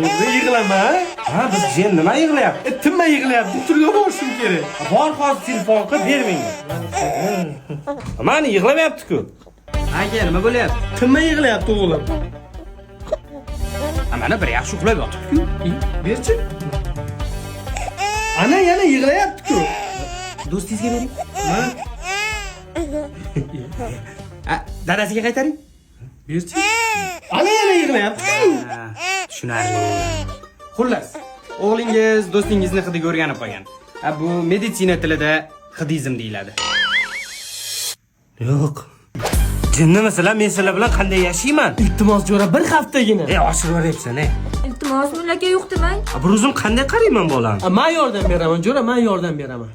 Bo'ldi, yig'lama. Ha, biz jiyan nima yig'layapti? Tinmay yig'layapti. Turga borishim kerak. Bor hozir telefon qilib ber menga. Mana yig'lamayapti-ku. Aka, nima bo'lyapti? Tinmay yig'layapti o'g'lim. Mana bir yaxshi uxlab yotibdi-ku. Berchi. Ana yana yig'layapti-ku. Do'stingizga bering. Dadasiga qaytaring. Berchi. Ana yana yig'layapti. Tushunarli. Xullas, o'g'lingiz do'stingizni hidiga o'rganib qolgan. Bu meditsina tilida hidizm deyiladi. Yo'q. Jinnimisan, men sizlar bilan qanday yashayman? Iltimos jo'ra bir haftagina. Oshirib yuryapsan, Iltimos, mullaka yo'q demang. Bir o'zim qanday qarayman bolam? Men yordam beraman, jo'ra, men yordam beraman.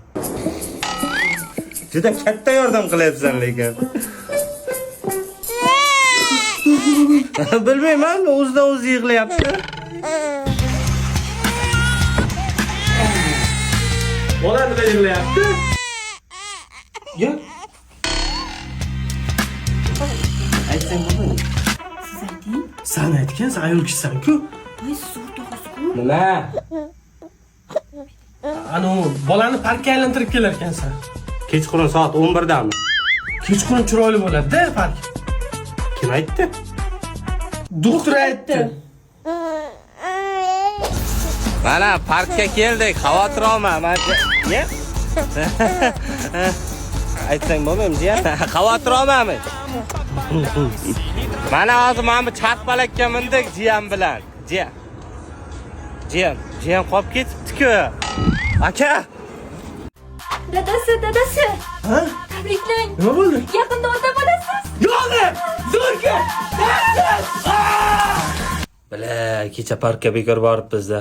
Juda katta yordam qilyapsan lekin. Bilmayman, o'zidan o'zi yig'layapti. Bola nima yig'layapti? Yo'q. Aytsang bo'lmaydi. Siz ayting. Sen aytgansan, ayol kishisan-ku. Voy, siz o'rtog'isiz-ku. Nima? Ana bolani parkka aylantirib kelar ekansan. Kechqurun soat 11 dami? Kechqurun chiroyli bo'ladi-da park. Kim aytdi? Doktor aytdi. Mana parkka keldik, xavotir olma. Ne? Aytsang bo'lmaymi, jiyan? Xavotir olmamiz. Mana hozir mana bu charxpalakka mindik jiyan bilan. Jiyan qolib ketibdi-ku. Aka! Dadasi. Ha? Tabriklang. Nima bo'ldi? Yaqinda ota bo'lasiz. Yo'q! Zo'rga! Kecha parkka bekor borib bizda.